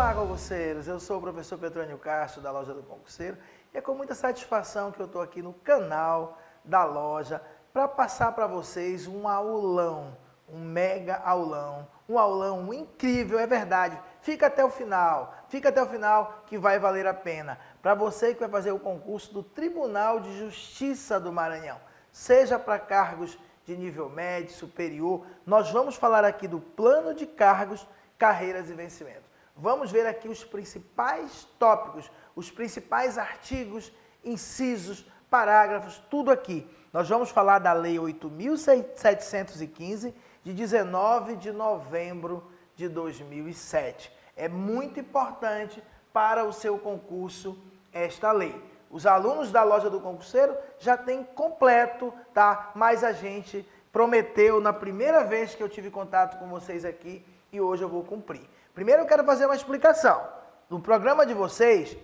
Olá, concurseiros! Eu sou o professor Petrônio Castro, da Loja do Concurseiro, e é com muita satisfação que eu estou aqui no canal da loja para passar para vocês um aulão, um mega aulão, um aulão incrível, é verdade. Fica até o final que vai valer a pena. Para você que vai fazer o concurso do Tribunal de Justiça do Maranhão, seja para cargos de nível médio, superior, nós vamos falar aqui do plano de cargos, carreiras e vencimentos. Vamos ver aqui os principais tópicos, os principais artigos, incisos, parágrafos, tudo aqui. Nós vamos falar da Lei 8.715, de 19 de novembro de 2007. É muito importante para o seu concurso esta lei. Os alunos da Loja do Concurseiro já têm completo, tá? Mas a gente prometeu na primeira vez que eu tive contato com vocês aqui e hoje eu vou cumprir. Primeiro eu quero fazer uma explicação. No programa de vocês,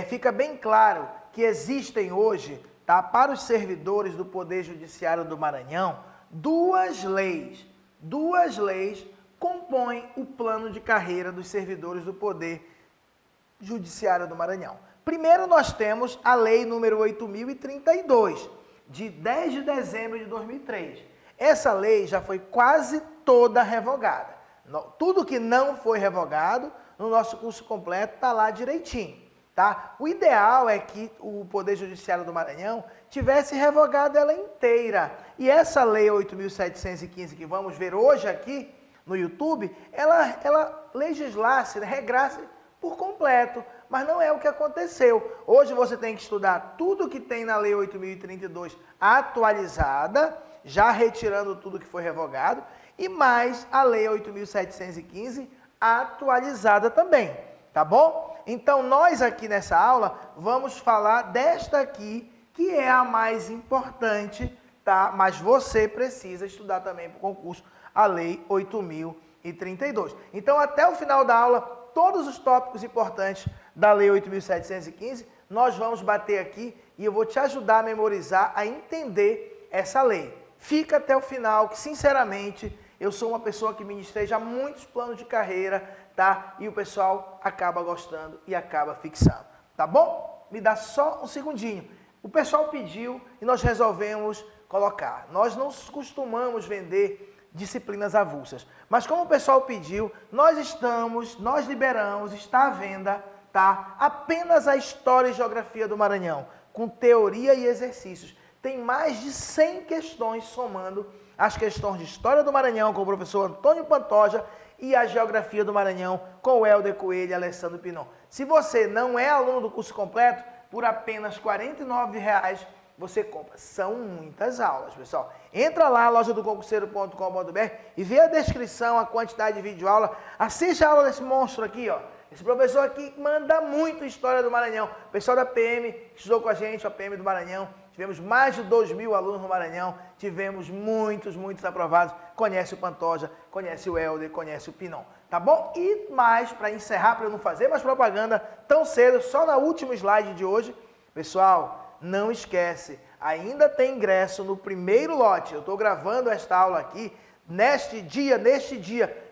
fica bem claro que existem hoje, tá, para os servidores do Poder Judiciário do Maranhão, duas leis. Duas leis compõem o plano de carreira dos servidores do Poder Judiciário do Maranhão. Primeiro nós temos a Lei número 8.032, de 10 de dezembro de 2003. Essa lei já foi quase toda revogada. Tudo que não foi revogado, no nosso curso completo, está lá direitinho. Tá? O ideal é que o Poder Judiciário do Maranhão tivesse revogado ela inteira. E essa Lei 8.715 que vamos ver hoje aqui no YouTube, ela legislasse, regrasse por completo. Mas não é o que aconteceu. Hoje você tem que estudar tudo que tem na Lei 8.032 atualizada, já retirando tudo que foi revogado, e mais a Lei 8.715 atualizada também, tá bom? Então nós aqui nessa aula vamos falar desta aqui, que é a mais importante, tá? Mas você precisa estudar também para o concurso a Lei 8.032. Então até o final da aula, todos os tópicos importantes da Lei 8.715, nós vamos bater aqui e eu vou te ajudar a memorizar, a entender essa lei. Fica até o final, que sinceramente eu sou uma pessoa que ministrei já muitos planos de carreira, tá? E o pessoal acaba gostando e acaba fixando, tá bom? Me dá só um segundinho. O pessoal pediu e nós resolvemos colocar. Nós não costumamos vender disciplinas avulsas, mas como o pessoal pediu, nós liberamos, está à venda, tá? Apenas a História e Geografia do Maranhão, com teoria e exercícios. Tem mais de 100 questões somando as questões de História do Maranhão com o professor Antônio Pantoja e a Geografia do Maranhão com o Helder Coelho e Alessandro Pinon. Se você não é aluno do curso completo, por apenas R$ 49,00 você compra. São muitas aulas, pessoal. Entra lá, lojadoconcurseiro.com.br e vê a descrição, a quantidade de videoaula. Assiste a aula desse monstro aqui, ó. Esse professor aqui manda muito História do Maranhão. O pessoal da PM estudou com a gente, a PM do Maranhão. Tivemos mais de 2.000 alunos no Maranhão. Tivemos muitos aprovados. Conhece o Pantoja, conhece o Helder, conhece o Pinon. Tá bom? E mais, para encerrar, para eu não fazer mais propaganda tão cedo, só no último slide de hoje. Pessoal, não esquece, ainda tem ingresso no primeiro lote. Eu estou gravando esta aula aqui neste dia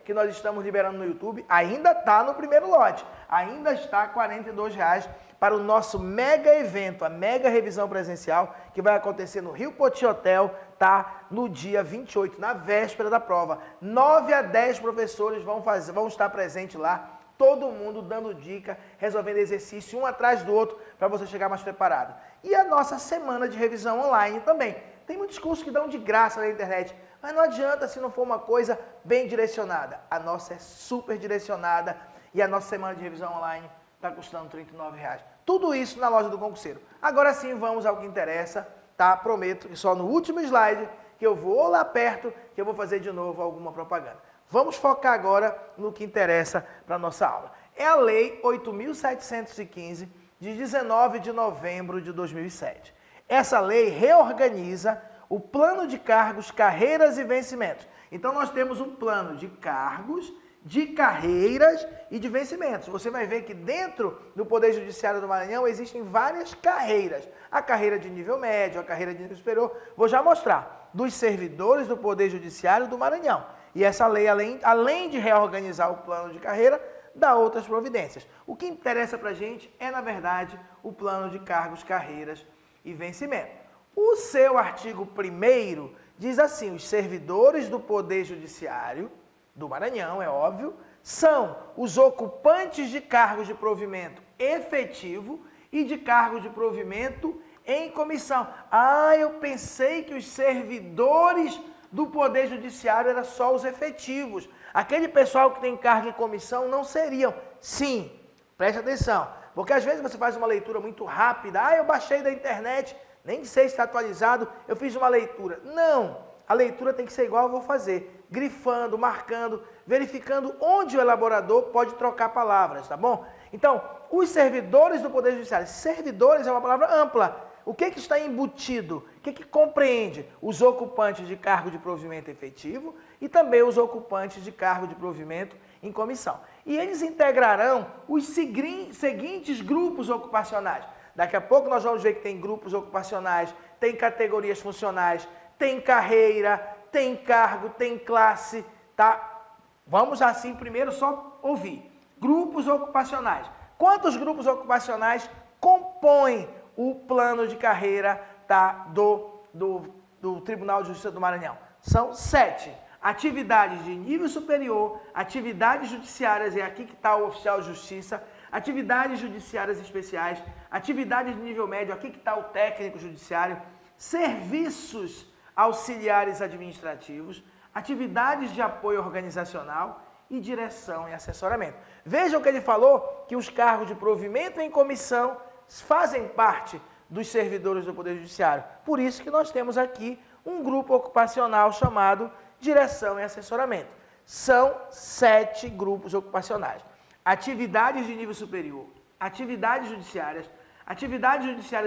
que nós estamos liberando no YouTube, ainda está no primeiro lote. Ainda está R$ 42,00 para o nosso mega evento, a mega revisão presencial, que vai acontecer no Rio Poti Hotel, tá? No dia 28, na véspera da prova. 9 a 10 professores vão estar presentes lá, todo mundo dando dica, resolvendo exercício um atrás do outro, para você chegar mais preparado. E a nossa semana de revisão online também. Tem muitos cursos que dão de graça na internet, mas não adianta se não for uma coisa bem direcionada. A nossa é super direcionada e a nossa semana de revisão online está custando R$ 39,00. Tudo isso na Loja do Concurseiro. Agora sim, vamos ao que interessa, tá? Prometo que só no último slide que eu vou lá perto, que eu vou fazer de novo alguma propaganda. Vamos focar agora no que interessa para a nossa aula. É a Lei 8.715, de 19 de novembro de 2007. Essa lei reorganiza o plano de cargos, carreiras e vencimentos. Então, nós temos um plano de cargos, de carreiras e de vencimentos. Você vai ver que dentro do Poder Judiciário do Maranhão existem várias carreiras. A carreira de nível médio, a carreira de nível superior. Vou já mostrar. Dos servidores do Poder Judiciário do Maranhão. E essa lei, além de reorganizar o plano de carreira, dá outras providências. O que interessa para a gente é, na verdade, o plano de cargos, carreiras e vencimento. O seu artigo 1º diz assim: os servidores do Poder Judiciário do Maranhão, é óbvio, são os ocupantes de cargos de provimento efetivo e de cargos de provimento em comissão. Ah, eu pensei que os servidores do Poder Judiciário eram só os efetivos. Aquele pessoal que tem cargo em comissão não seriam. Sim, preste atenção, porque às vezes você faz uma leitura muito rápida. Ah, eu baixei da internet, nem sei se está atualizado, eu fiz uma leitura. Não, a leitura tem que ser igual eu vou fazer, grifando, marcando, verificando onde o elaborador pode trocar palavras, tá bom? Então, os servidores do Poder Judiciário, servidores é uma palavra ampla. O que está embutido? O que compreende? Os ocupantes de cargo de provimento efetivo e também os ocupantes de cargo de provimento em comissão. E eles integrarão os seguintes grupos ocupacionais. Daqui a pouco nós vamos ver que tem grupos ocupacionais, tem categorias funcionais, tem carreira, tem cargo, tem classe, tá? Vamos assim primeiro só ouvir. Grupos ocupacionais. Quantos grupos ocupacionais compõem o plano de carreira, tá, do Tribunal de Justiça do Maranhão? São 7. Atividades de nível superior, atividades judiciárias, é aqui que está o oficial de justiça, atividades judiciárias especiais, atividades de nível médio, aqui que está o técnico judiciário, serviços auxiliares administrativos, atividades de apoio organizacional e direção e assessoramento. Vejam que ele falou que os cargos de provimento em comissão fazem parte dos servidores do Poder Judiciário. Por isso que nós temos aqui um grupo ocupacional chamado direção e assessoramento. São 7 grupos ocupacionais. Atividades de nível superior, atividades judiciárias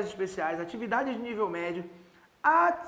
especiais, atividades de nível médio,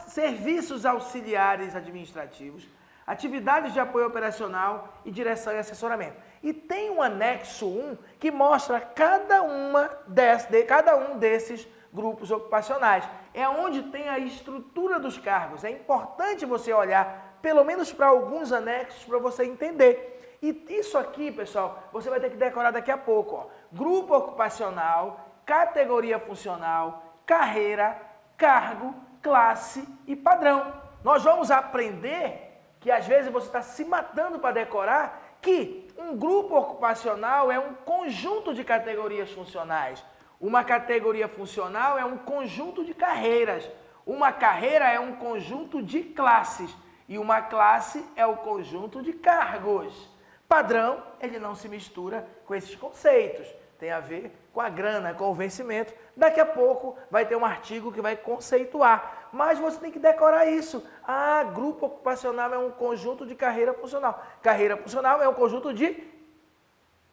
serviços auxiliares administrativos, atividades de apoio operacional e direção e assessoramento. E tem um anexo 1 que mostra cada um desses grupos ocupacionais. É onde tem a estrutura dos cargos. É importante você olhar, pelo menos para alguns anexos, para você entender. E isso aqui, pessoal, você vai ter que decorar daqui a pouco. Ó. Grupo ocupacional, categoria funcional, carreira, cargo, classe e padrão. Nós vamos aprender que às vezes você está se matando para decorar que um grupo ocupacional é um conjunto de categorias funcionais. Uma categoria funcional é um conjunto de carreiras. Uma carreira é um conjunto de classes. E uma classe é o conjunto de cargos. Padrão, ele não se mistura com esses conceitos. Tem a ver com a grana, com o vencimento. Daqui a pouco vai ter um artigo que vai conceituar. Mas você tem que decorar isso. Ah, grupo ocupacional é um conjunto de carreira funcional. Carreira funcional é um conjunto de...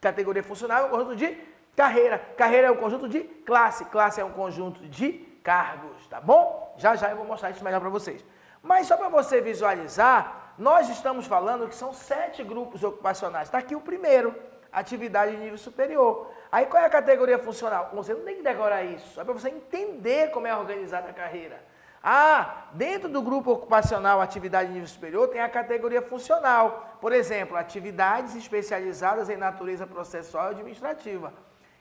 Categoria funcional é um conjunto de carreira. Carreira é um conjunto de classe. Classe é um conjunto de cargos, tá bom? Já já eu vou mostrar isso melhor para vocês. Mas só para você visualizar, nós estamos falando que são 7 grupos ocupacionais. Está aqui o primeiro, atividade de nível superior. Aí qual é a categoria funcional? Você não tem que decorar isso, é para você entender como é organizada a carreira. Ah, dentro do grupo ocupacional atividade de nível superior tem a categoria funcional. Por exemplo, atividades especializadas em natureza processual e administrativa.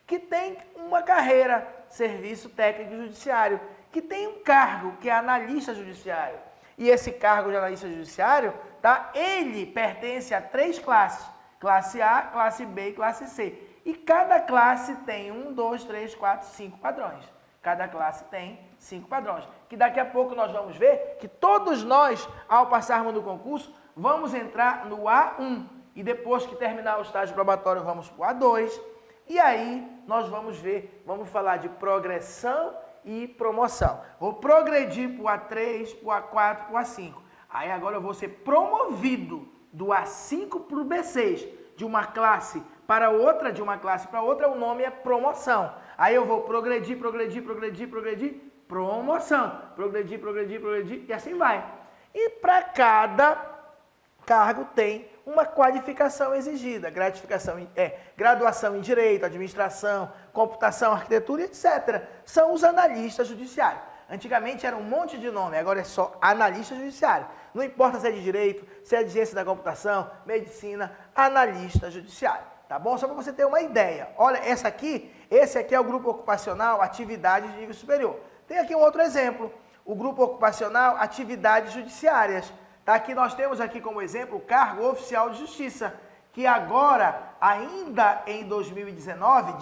Que tem uma carreira, serviço técnico judiciário. Que tem um cargo, que é analista judiciário. E esse cargo de analista judiciário, tá? Ele pertence a 3 classes. Classe A, classe B e classe C. E cada classe tem 1, 2, 3, 4, 5 padrões. Cada classe tem 5 padrões. Que daqui a pouco nós vamos ver que todos nós, ao passarmos no concurso, vamos entrar no A1. E depois que terminar o estágio probatório, vamos para o A2. E aí nós vamos ver, vamos falar de progressão e promoção. Vou progredir para o A3, para o A4, para o A5. Aí agora eu vou ser promovido do A5 para o B6, de uma classe para outra, de uma classe para outra, o nome é promoção. Aí eu vou progredir, promoção. Progredir, e assim vai. E para cada cargo tem uma qualificação exigida, graduação em Direito, Administração, Computação, Arquitetura, etc. São os analistas judiciários. Antigamente era um monte de nome, agora é só analista judiciário. Não importa se é de Direito, se é de Ciência da Computação, Medicina, analista judiciário. tá bom? Só para você ter uma ideia. Olha, esse aqui é o grupo ocupacional, atividades de nível superior. Tem aqui um outro exemplo, o grupo ocupacional, atividades judiciárias. Tá? Aqui nós temos aqui como exemplo o cargo oficial de justiça, que agora, ainda em 2019,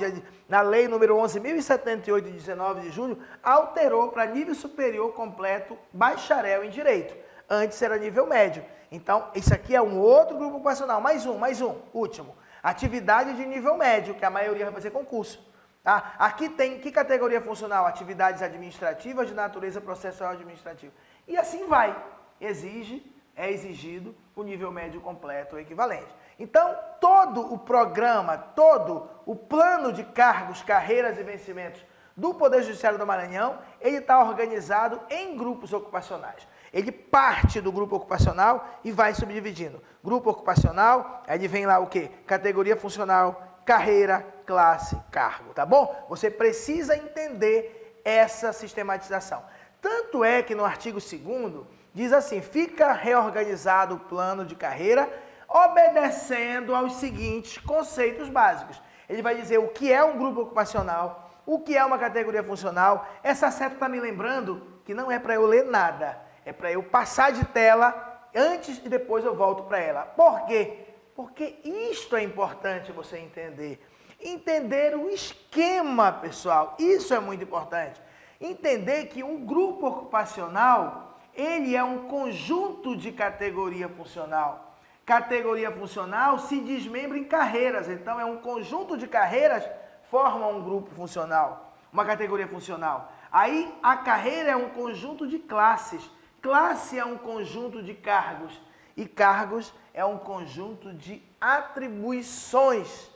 na lei número 11.078, de 19 de julho, alterou para nível superior completo bacharel em direito. Antes era nível médio. Então, isso aqui é um outro grupo ocupacional. Mais um, último. Atividade de nível médio, que a maioria vai fazer concurso. Tá? Aqui tem, que categoria funcional? Atividades administrativas de natureza processual administrativa. E assim vai. É exigido o nível médio completo ou equivalente. Então, todo o programa, todo o plano de cargos, carreiras e vencimentos do Poder Judiciário do Maranhão, ele está organizado em grupos ocupacionais. Ele parte do grupo ocupacional e vai subdividindo. Grupo ocupacional, aí vem lá o quê? Categoria funcional, carreira, classe, cargo, tá bom? Você precisa entender essa sistematização. Tanto é que no artigo 2º, diz assim, fica reorganizado o plano de carreira obedecendo aos seguintes conceitos básicos. Ele vai dizer o que é um grupo ocupacional, o que é uma categoria funcional. Essa seta está me lembrando que não é para eu ler nada, é para eu passar de tela antes e depois eu volto para ela. Por quê? Porque isto é importante você entender. Entender o esquema, pessoal, isso é muito importante. Entender que um grupo ocupacional, ele é um conjunto de categoria funcional. Categoria funcional se desmembra em carreiras, então é um conjunto de carreiras forma um grupo funcional, uma categoria funcional. Aí a carreira é um conjunto de classes, classe é um conjunto de cargos e cargos é um conjunto de atribuições,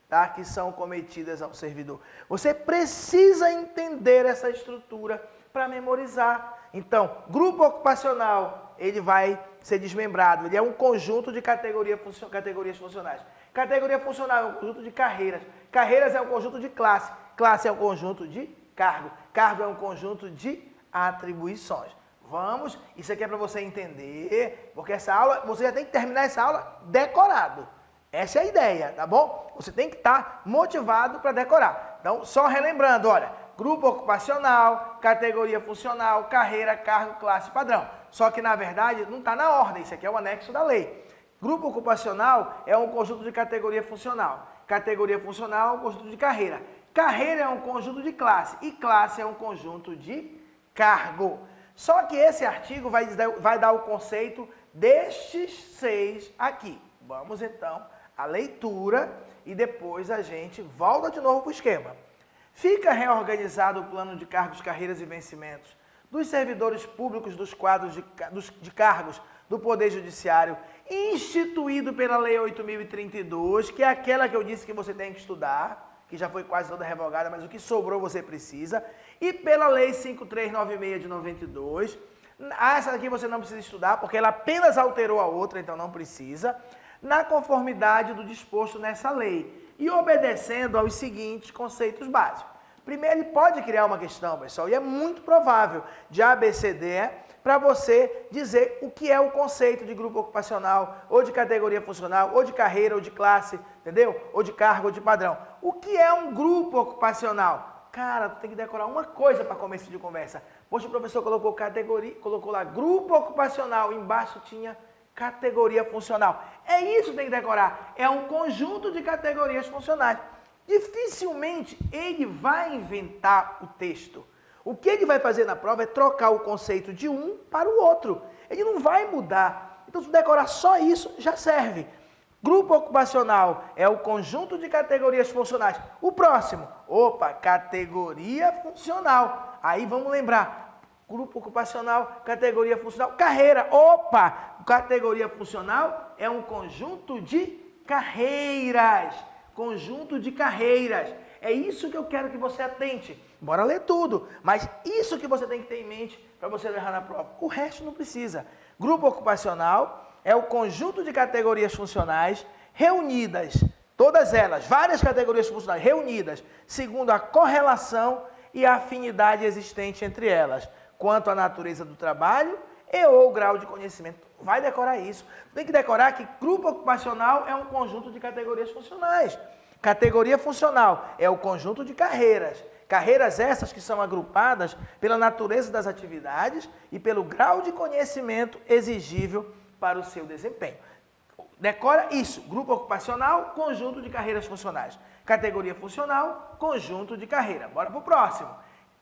tá, que são cometidas ao servidor. Você precisa entender essa estrutura para memorizar. Então, grupo ocupacional, ele vai ser desmembrado. Ele é um conjunto de categorias funcionais. Categoria funcional é um conjunto de carreiras. Carreiras é um conjunto de classe. Classe é um conjunto de cargo. Cargo é um conjunto de atribuições. Vamos, isso aqui é para você entender, porque essa aula, você já tem que terminar essa aula decorado. Essa é a ideia, tá bom? Você tem que estar motivado para decorar. Então, só relembrando, olha, grupo ocupacional, categoria funcional, carreira, cargo, classe, padrão. Só que, na verdade, não está na ordem, isso aqui é o anexo da lei. Grupo ocupacional é um conjunto de categoria funcional. Categoria funcional é um conjunto de carreira. Carreira é um conjunto de classe. E classe é um conjunto de cargo. Só que esse artigo vai dar o conceito destes 6 aqui. Vamos, então, à leitura e depois a gente volta de novo para o esquema. Fica reorganizado o plano de cargos, carreiras e vencimentos dos servidores públicos dos quadros de cargos do Poder Judiciário, instituído pela Lei 8.032, que é aquela que eu disse que você tem que estudar, que já foi quase toda revogada, mas o que sobrou você precisa, e pela Lei 5.396 de 92. Essa daqui você não precisa estudar, porque ela apenas alterou a outra, então não precisa, na conformidade do disposto nessa lei, e obedecendo aos seguintes conceitos básicos. Primeiro, ele pode criar uma questão, pessoal, e é muito provável, de ABCD, para você dizer o que é o conceito de grupo ocupacional, ou de categoria funcional, ou de carreira, ou de classe, entendeu? Ou de cargo, ou de padrão. O que é um grupo ocupacional? Cara, tu tem que decorar uma coisa para começo de conversa. Poxa, o professor colocou categoria, colocou lá grupo ocupacional, embaixo tinha categoria funcional. É isso que tem que decorar. É um conjunto de categorias funcionais. Dificilmente ele vai inventar o texto. O que ele vai fazer na prova é trocar o conceito de um para o outro. Ele não vai mudar. Então, se decorar só isso, já serve. Grupo ocupacional é o conjunto de categorias funcionais. O próximo, categoria funcional. Aí vamos lembrar, grupo ocupacional, categoria funcional, carreira. Categoria funcional é um conjunto de carreiras. Conjunto de carreiras. É isso que eu quero que você atente. Bora ler tudo, mas isso que você tem que ter em mente para você errar na prova. O resto não precisa. Grupo ocupacional é o conjunto de categorias funcionais reunidas, todas elas, várias categorias funcionais reunidas, segundo a correlação e a afinidade existente entre elas, quanto à natureza do trabalho, e ou grau de conhecimento. Vai decorar isso. Tem que decorar que grupo ocupacional é um conjunto de categorias funcionais. Categoria funcional é o conjunto de carreiras. Carreiras essas que são agrupadas pela natureza das atividades e pelo grau de conhecimento exigível para o seu desempenho. Decora isso. Grupo ocupacional, conjunto de carreiras funcionais. Categoria funcional, conjunto de carreira. Bora para o próximo.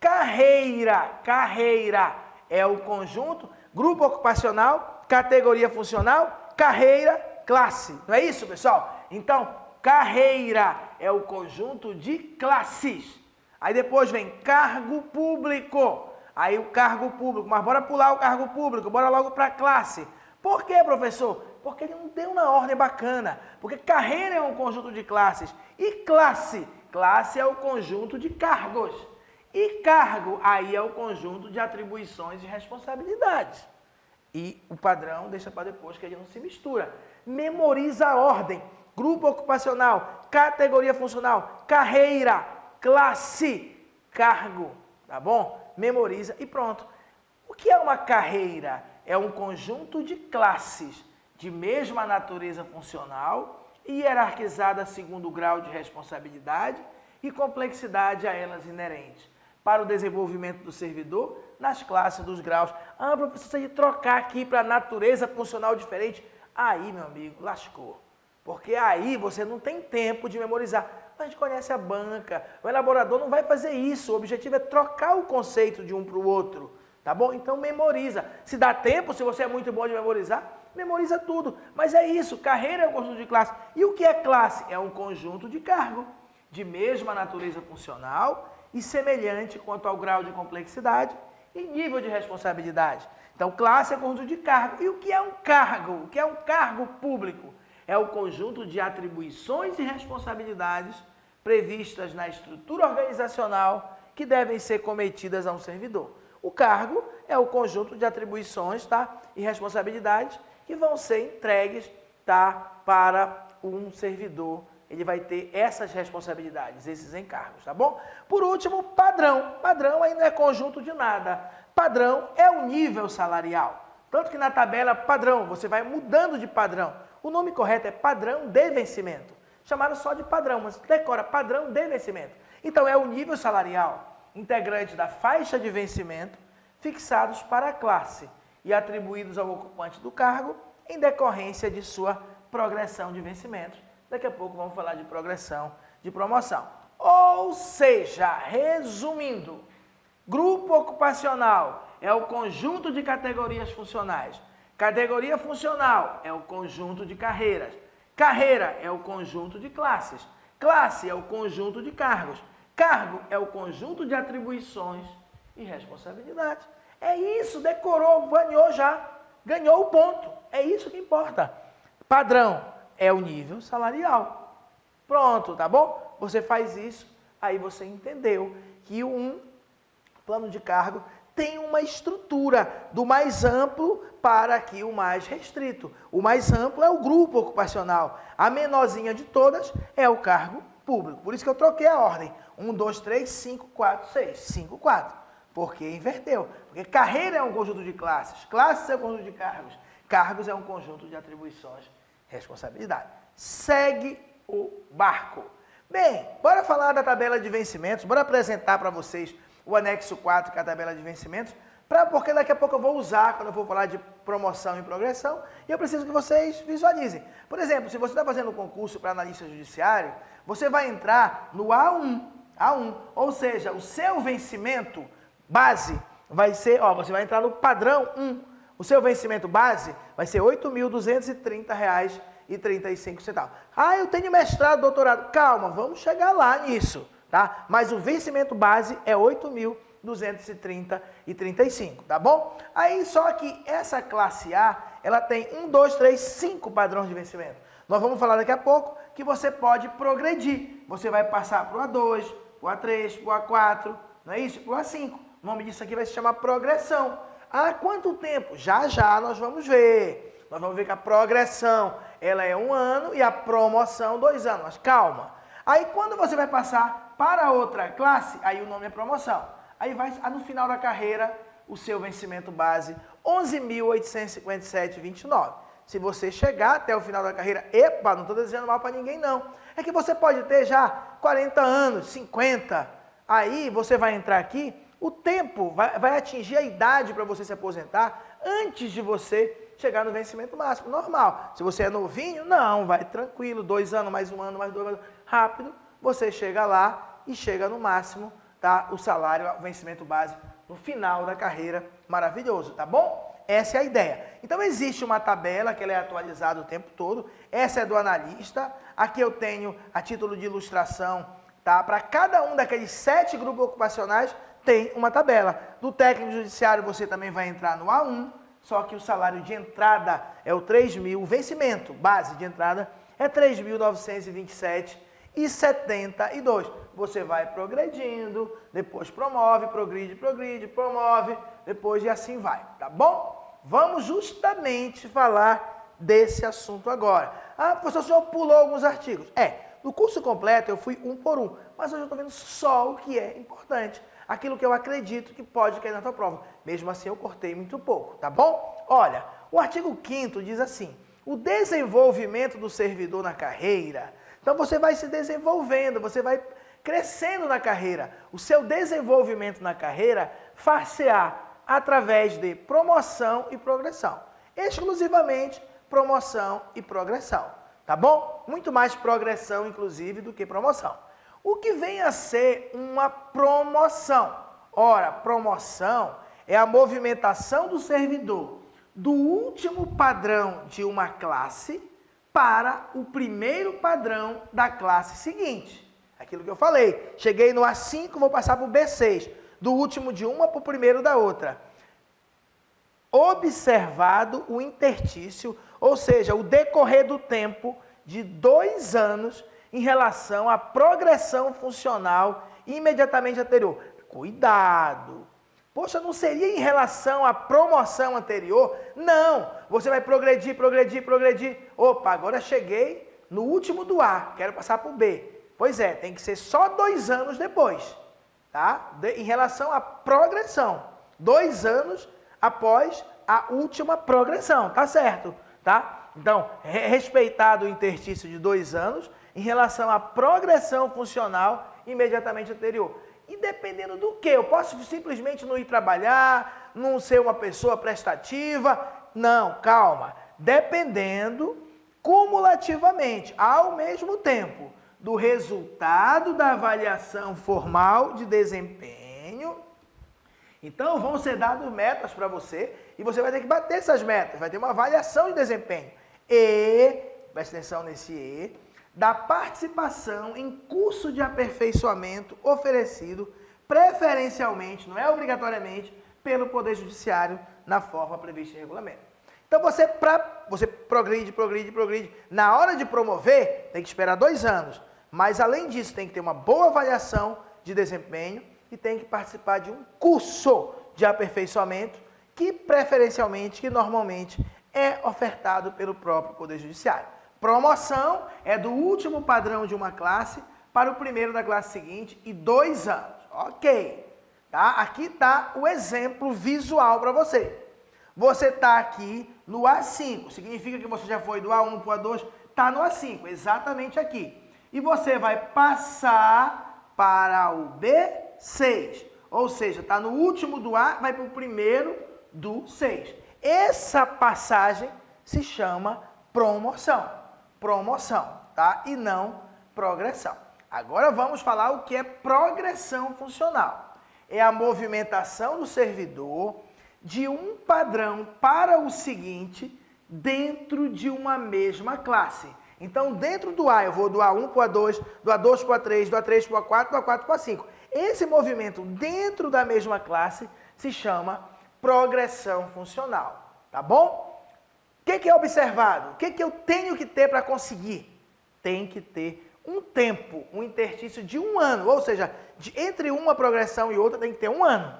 Carreira. Carreira é o conjunto. Grupo ocupacional, categoria funcional, carreira, classe. Não é isso, pessoal? Então, carreira é o conjunto de classes. Aí depois vem cargo público. Aí o cargo público. Mas bora pular o cargo público. Bora logo para classe. Por quê, professor? Porque ele não deu na ordem bacana. Porque carreira é um conjunto de classes. E classe? Classe é o conjunto de cargos. E cargo, aí é o conjunto de atribuições e responsabilidades. E o padrão deixa para depois, que ele não se mistura. Memoriza a ordem. Grupo ocupacional, categoria funcional, carreira, classe, cargo. Tá bom? Memoriza e pronto. O que é uma carreira? É um conjunto de classes de mesma natureza funcional e hierarquizada segundo o grau de responsabilidade e complexidade a elas inerentes, para o desenvolvimento do servidor nas classes dos graus. Ah, professor, se a gente trocar aqui para natureza funcional diferente, aí, meu amigo, lascou. Porque aí você não tem tempo de memorizar. A gente conhece a banca, o elaborador não vai fazer isso, o objetivo é trocar o conceito de um para o outro, tá bom? Então memoriza. Se dá tempo, se você é muito bom de memorizar, memoriza tudo. Mas é isso, carreira é um conjunto de classe. E o que é classe? É um conjunto de cargo, de mesma natureza funcional e semelhante quanto ao grau de complexidade e nível de responsabilidade. Então, classe é conjunto de cargo. E o que é um cargo? O que é um cargo público? É o conjunto de atribuições e responsabilidades previstas na estrutura organizacional que devem ser cometidas a um servidor. O cargo é o conjunto de atribuições, tá, e responsabilidades que vão ser entregues, tá, para um servidor. Ele vai ter essas responsabilidades, esses encargos, tá bom? Por último, padrão. Padrão aí não é conjunto de nada. Padrão é o nível salarial. Tanto que na tabela padrão, você vai mudando de padrão. O nome correto é padrão de vencimento. Chamaram só de padrão, mas decora padrão de vencimento. Então é o nível salarial, integrante da faixa de vencimento, fixados para a classe e atribuídos ao ocupante do cargo em decorrência de sua progressão de vencimentos. Daqui a pouco vamos falar de progressão, de promoção. Ou seja, resumindo, grupo ocupacional é o conjunto de categorias funcionais. Categoria funcional é o conjunto de carreiras. Carreira é o conjunto de classes. Classe é o conjunto de cargos. Cargo é o conjunto de atribuições e responsabilidades. É isso, decorou, ganhou já. Ganhou o ponto. É isso que importa. Padrão é o nível salarial. Pronto, tá bom? Você faz isso, aí você entendeu que um plano de cargo tem uma estrutura do mais amplo para aqui o mais restrito. O mais amplo é o grupo ocupacional. A menorzinha de todas é o cargo público. Por isso que eu troquei a ordem. 1, 2, 3, 5, 4, 6. 5, 4. Porque inverteu. Porque carreira é um conjunto de classes. Classes é um conjunto de cargos. Cargos é um conjunto de atribuições e responsabilidade. Segue o barco. Bem, bora falar da tabela de vencimentos. Bora apresentar para vocês o anexo 4, que é a tabela de vencimentos, porque daqui a pouco eu vou usar, quando eu for falar de promoção e progressão, e eu preciso que vocês visualizem. Por exemplo, se você está fazendo um concurso para analista judiciário, você vai entrar no A1, ou seja, o seu vencimento base vai ser, você vai entrar no padrão 1. O seu vencimento base vai ser R$ 8.230,35. Ah, eu tenho mestrado, doutorado. Calma, vamos chegar lá nisso. Tá? Mas o vencimento base é R$ 8.230,35, tá bom? Aí só que essa classe A, ela tem 1, 2, 3, 5 padrões de vencimento. Nós vamos falar daqui a pouco que você pode progredir. Você vai passar para o A2, para o A3, para o A4, não é isso? Para o A5. O nome disso aqui vai se chamar progressão. Há quanto tempo? Já já nós vamos ver. Nós vamos ver que a progressão, ela é 1 ano e a promoção 2 anos. Mas calma. Aí quando você vai passar para outra classe, aí o nome é promoção. Aí vai, no final da carreira, o seu vencimento base 11.857,29. Se você chegar até o final da carreira, epa, não estou desejando mal para ninguém não. É que você pode ter já 40 anos, 50, aí você vai entrar aqui, o tempo vai atingir a idade para você se aposentar antes de você chegar no vencimento máximo, normal. Se você é novinho, não, vai tranquilo, 2 anos, mais 1 ano, mais 2 anos, rápido, você chega lá e chega no máximo, tá? O salário, o vencimento base no final da carreira, maravilhoso, tá bom? Essa é a ideia. Então existe uma tabela que ela é atualizada o tempo todo, essa é do analista, aqui eu tenho a título de ilustração, tá? Para cada um daqueles 7 grupos ocupacionais tem uma tabela. Do técnico judiciário você também vai entrar no A1, só que o salário de entrada é o 3.000, o vencimento base de entrada é 3.927,72. Você vai progredindo, depois promove, progride, promove, depois e assim vai, tá bom? Vamos justamente falar desse assunto agora. Ah, professor, o senhor pulou alguns artigos. No curso completo eu fui um por um, mas hoje eu estou vendo só o que é importante, aquilo que eu acredito que pode cair na tua prova. Mesmo assim eu cortei muito pouco, tá bom? Olha, o artigo 5º diz assim, o desenvolvimento do servidor na carreira. Então você vai se desenvolvendo, você vai crescendo na carreira. O seu desenvolvimento na carreira far-se-á através de promoção e progressão. Exclusivamente promoção e progressão, tá bom? Muito mais progressão, inclusive, do que promoção. O que vem a ser uma promoção? Ora, promoção é a movimentação do servidor do último padrão de uma classe para o primeiro padrão da classe seguinte. Aquilo que eu falei, cheguei no A5, vou passar para o B6, do último de uma para o primeiro da outra. Observado o interstício, ou seja, o decorrer do tempo de 2 anos em relação à progressão funcional imediatamente anterior. Cuidado! Poxa, não seria em relação à promoção anterior? Não! Você vai progredir. Opa, agora cheguei no último do A, quero passar para o B. Pois é, tem que ser só 2 anos depois, tá? Em relação à progressão. 2 anos após a última progressão, tá certo? Tá? Então, respeitado o interstício de 2 anos em relação à progressão funcional imediatamente anterior. E dependendo do que? Eu posso simplesmente não ir trabalhar, não ser uma pessoa prestativa? Não, calma. Dependendo cumulativamente, ao mesmo tempo, do resultado da avaliação formal de desempenho. Então, vão ser dadas metas para você e você vai ter que bater essas metas, vai ter uma avaliação de desempenho. E, presta atenção nesse E, da participação em curso de aperfeiçoamento oferecido preferencialmente, não é obrigatoriamente, pelo Poder Judiciário na forma prevista em regulamento. Então, você progride. Na hora de promover, tem que esperar 2 anos. Mas, além disso, tem que ter uma boa avaliação de desempenho e tem que participar de um curso de aperfeiçoamento que, preferencialmente, que normalmente é ofertado pelo próprio Poder Judiciário. Promoção é do último padrão de uma classe para o primeiro da classe seguinte e 2 anos. Ok. Tá? Aqui está o exemplo visual para você. Você está aqui no A5, significa que você já foi do A1 para o A2, está no A5, exatamente aqui. E você vai passar para o B6, ou seja, está no último do A, vai para o primeiro do 6. Essa passagem se chama promoção, tá? E não progressão. Agora vamos falar o que é progressão funcional. É a movimentação do servidor de um padrão para o seguinte dentro de uma mesma classe. Então, dentro do A, eu vou do A1 para o A2, do A2 para o A3, do A3 para o A4, do A4 para o A5. Esse movimento dentro da mesma classe se chama progressão funcional, tá bom? O que é observado? O que eu tenho que ter para conseguir? Tem que ter um tempo, um interstício de 1 ano, ou seja, entre uma progressão e outra tem que ter 1 ano,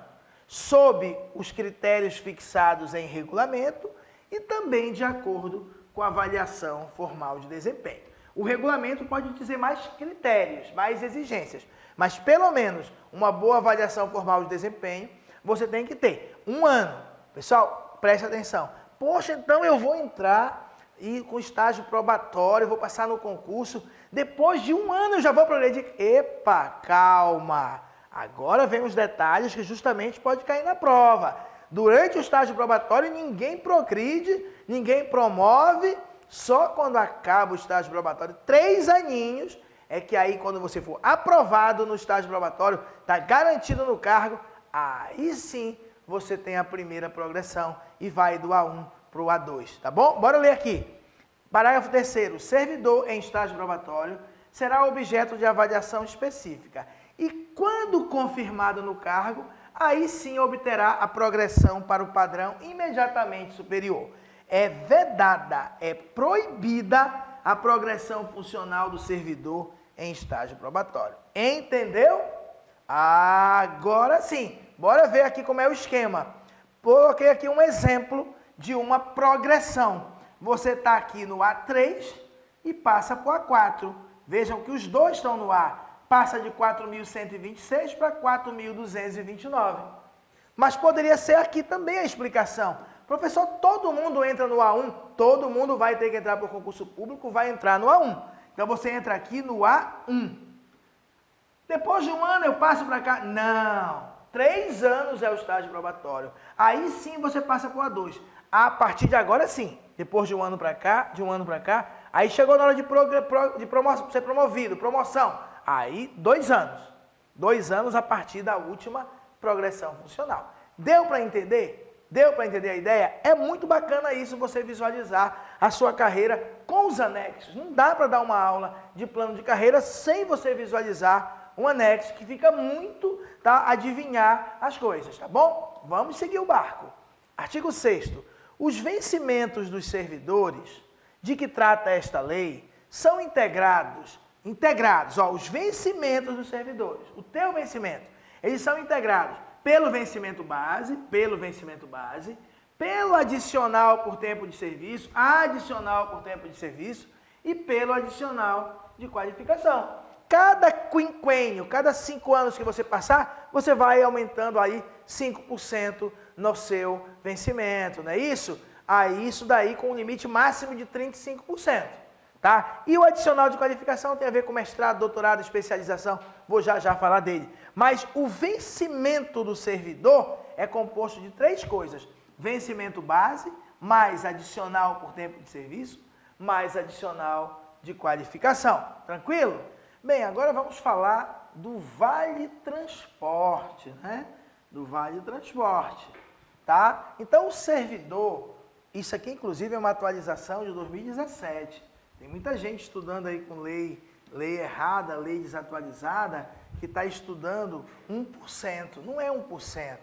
sob os critérios fixados em regulamento e também de acordo com a avaliação formal de desempenho. O regulamento pode dizer mais critérios, mais exigências, mas pelo menos uma boa avaliação formal de desempenho você tem que ter. Um ano. Pessoal, preste atenção. Poxa, então eu vou entrar e com estágio probatório, vou passar no concurso. Depois de um ano eu já vou progredir. Epa, calma. Agora vem os detalhes que justamente pode cair na prova. Durante o estágio probatório ninguém progride, ninguém promove. Só quando acaba o estágio probatório, 3 aninhos, é que aí quando você for aprovado no estágio probatório, está garantido no cargo, aí sim você tem a primeira progressão e vai do A1 para o A2, tá bom? Bora ler aqui. Parágrafo 3º. Servidor em estágio probatório será objeto de avaliação específica e quando confirmado no cargo, aí sim obterá a progressão para o padrão imediatamente superior. É vedada, é proibida a progressão funcional do servidor em estágio probatório. Entendeu? Agora sim. Bora ver aqui como é o esquema. Coloquei aqui um exemplo de uma progressão. Você está aqui no A3 e passa para o A4. Vejam que os dois estão no A. Passa de 4.126 para 4.229. Mas poderia ser aqui também a explicação. Professor, todo mundo entra no A1, todo mundo vai ter que entrar para o concurso público, vai entrar no A1. Então você entra aqui no A1. Depois de um ano eu passo para cá? Não. 3 anos é o estágio probatório. Aí sim você passa para o A2. A partir de agora sim. Depois de um ano para cá, aí chegou na hora de promoção, ser promovido, promoção. Aí 2 anos. 2 anos a partir da última progressão funcional. Deu para entender? Deu para entender a ideia? É muito bacana isso, você visualizar a sua carreira com os anexos. Não dá para dar uma aula de plano de carreira sem você visualizar um anexo, que fica muito, tá, adivinhar as coisas, tá bom? Vamos seguir o barco. Artigo 6º. Os vencimentos dos servidores de que trata esta lei são integrados, ó, os vencimentos dos servidores, o teu vencimento, eles são integrados pelo vencimento base, pelo adicional por tempo de serviço, adicional por tempo de serviço e pelo adicional de qualificação. Cada quinquênio, cada 5 anos que você passar, você vai aumentando aí 5% no seu vencimento, não é isso? Aí isso daí com um limite máximo de 35%, tá? E o adicional de qualificação tem a ver com mestrado, doutorado, especialização, vou já falar dele. Mas o vencimento do servidor é composto de 3 coisas: vencimento base, mais adicional por tempo de serviço, mais adicional de qualificação. Tranquilo? Bem, agora vamos falar do Vale Transporte, né? Do Vale Transporte, tá? Então, o servidor, isso aqui inclusive é uma atualização de 2017. Tem muita gente estudando aí com lei errada, lei desatualizada, que está estudando 1%. Não é 1%,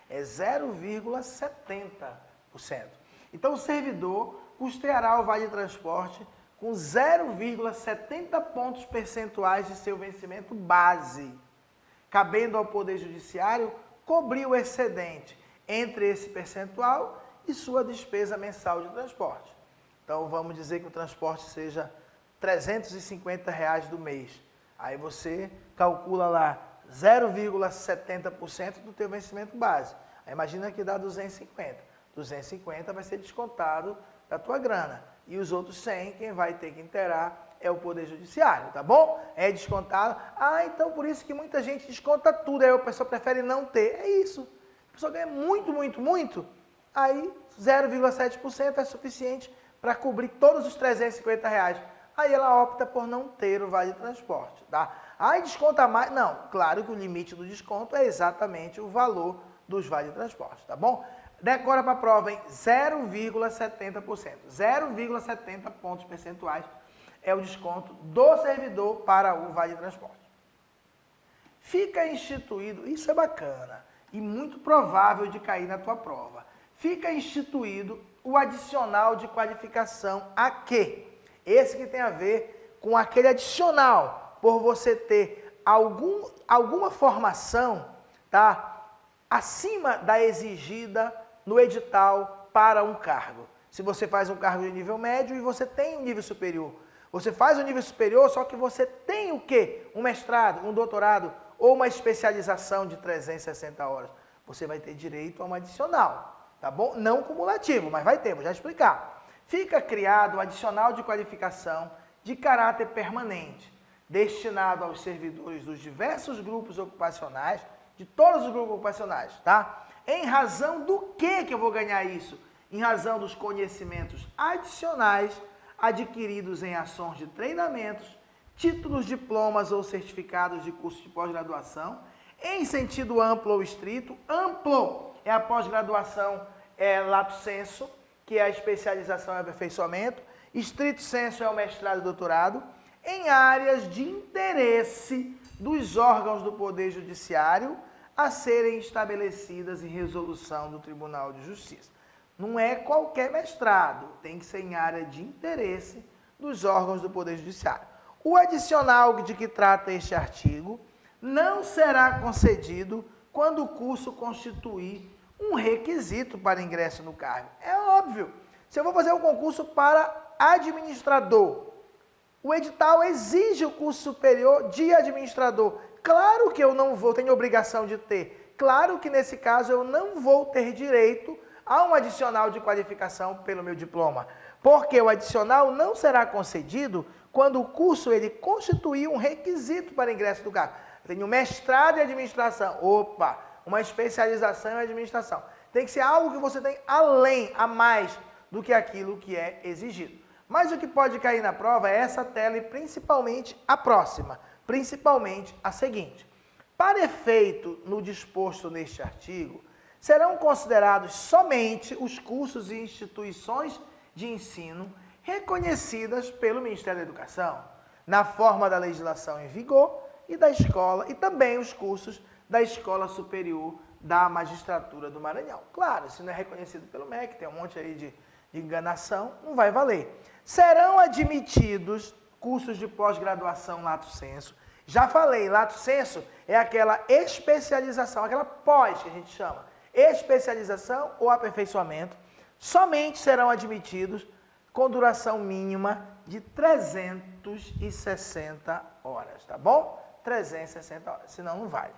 é 0,70%. Então, o servidor custeará o Vale Transporte com 0,70 pontos percentuais de seu vencimento base, cabendo ao Poder Judiciário cobrir o excedente entre esse percentual e sua despesa mensal de transporte. Então, vamos dizer que o transporte seja R$ 350 do mês. Aí você calcula lá 0,70% do teu vencimento base. Aí imagina que dá 250. 250 vai ser descontado da tua grana. E os outros 100, quem vai ter que inteirar é o Poder Judiciário, tá bom? É descontado. Ah, então por isso que muita gente desconta tudo, aí a pessoa prefere não ter. É isso. A pessoa ganha muito, aí 0,7% é suficiente para cobrir todos os R$ 350. Aí ela opta por não ter o Vale Transporte, tá? Aí desconta mais? Não, claro que o limite do desconto é exatamente o valor dos Vale Transporte, tá bom? Decora para a prova em 0,70%. 0,70 pontos percentuais é o desconto do servidor para o Vale Transporte. Fica instituído, isso é bacana e muito provável de cair na tua prova. Fica instituído o adicional de qualificação a quê? Esse que tem a ver com aquele adicional, por você ter alguma formação, tá, acima da exigida no edital para um cargo. Se você faz um cargo de nível médio e você tem um nível superior. Você faz um nível superior, só que você tem o quê? Um mestrado, um doutorado ou uma especialização de 360 horas. você vai ter direito a um adicional, tá bom? Não cumulativo, mas vai ter, vou já explicar. Fica criado o adicional de qualificação de caráter permanente, destinado aos servidores dos diversos grupos ocupacionais, de todos os grupos ocupacionais, tá? Em razão do que eu vou ganhar isso? Em razão dos conhecimentos adicionais adquiridos em ações de treinamentos, títulos, diplomas ou certificados de curso de pós-graduação, em sentido amplo ou estrito. Amplo é a pós-graduação lato sensu, que é a especialização e aperfeiçoamento. Estrito sensu é o mestrado e doutorado, em áreas de interesse dos órgãos do Poder Judiciário a serem estabelecidas em resolução do Tribunal de Justiça. Não é qualquer mestrado, tem que ser em área de interesse dos órgãos do Poder Judiciário. O adicional de que trata este artigo não será concedido quando o curso constituir um requisito para ingresso no cargo. É óbvio. Se eu vou fazer um concurso para administrador, o edital exige o curso superior de administrador. Claro que eu não vou, tenho obrigação de ter. Claro que nesse caso eu não vou ter direito a um adicional de qualificação pelo meu diploma, porque o adicional não será concedido quando o curso ele constituir um requisito para ingresso do cargo. Tenho mestrado em administração, uma especialização em administração. Tem que ser algo que você tem além, a mais do que aquilo que é exigido. Mas o que pode cair na prova é essa tela e principalmente a próxima, principalmente a seguinte. Para efeito no disposto neste artigo, serão considerados somente os cursos e instituições de ensino reconhecidas pelo Ministério da Educação, na forma da legislação em vigor e da escola, e também os cursos da Escola Superior da Magistratura do Maranhão. Claro, se não é reconhecido pelo MEC, tem um monte aí de enganação, não vai valer. Serão admitidos cursos de pós-graduação lato sensu. Já falei, lato sensu é aquela especialização, aquela pós que a gente chama, especialização ou aperfeiçoamento, somente serão admitidos com duração mínima de 360 horas, tá bom? 360 horas, senão não vale.